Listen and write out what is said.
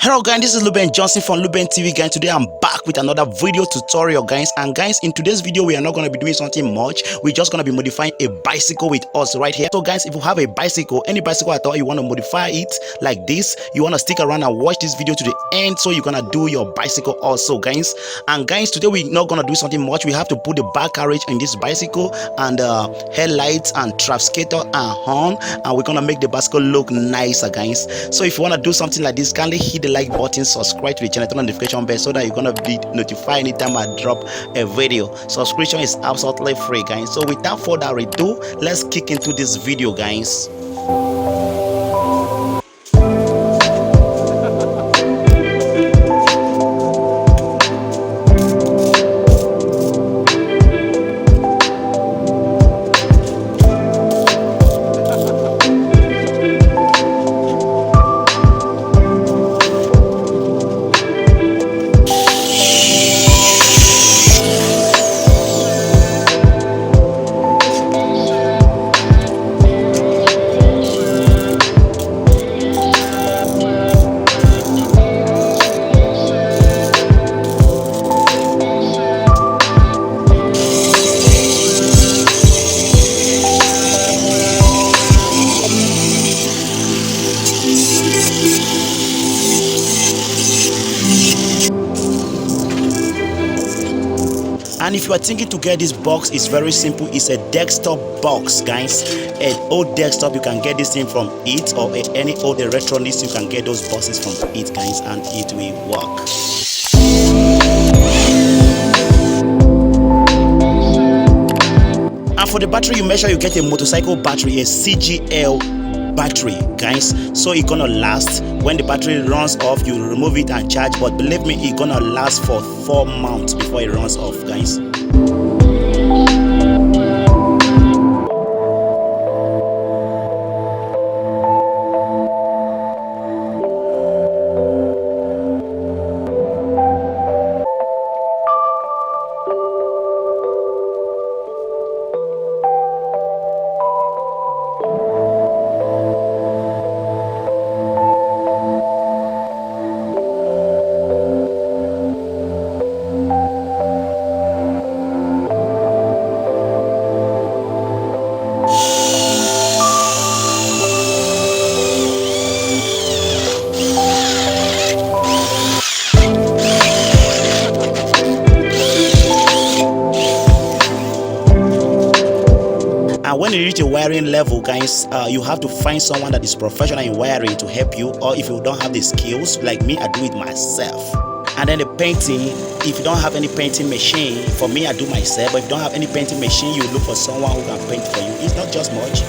Hello guys, this is Lubem Johnson from Lubem TV guys. Today I'm back with another video tutorial guys, and guys, in today's video we are not going to be doing something much. We're just going to be modifying a bicycle with us right here. So guys, if you have a bicycle, any bicycle at all, you want to modify it like this, you want to stick around and watch this video to the end, so you're going to do your bicycle also guys. And guys, today we're not going to do something much. We have to put the back carriage in this bicycle and headlights and trafficator and horn, and we're going to make the bicycle look nicer guys. So if you want to do something like this, kindly hit the like button, subscribe to the channel, turn on the notification bell so that you're gonna be notified anytime I drop a video. Subscription is absolutely free guys. So without further ado, let's kick into this video guys. And if you are thinking to get this box, it's very simple. It's a desktop box guys, an old desktop. You can get this thing from it, or any old electronics, you can get those boxes from it guys, and it will work. And for the battery, you make sure you get a motorcycle battery, a CGL battery guys, so it's gonna last. When the battery runs off, you remove it and charge, but believe me, it's gonna last for 4 months before it runs off guys. And when you reach a wiring level guys, you have to find someone that is professional in wiring to help you, or if you don't have the skills like me, I do it myself. And then the painting, if you don't have any painting machine, for me I do myself, but if you don't have any painting machine, you look for someone who can paint for you. It's not just much.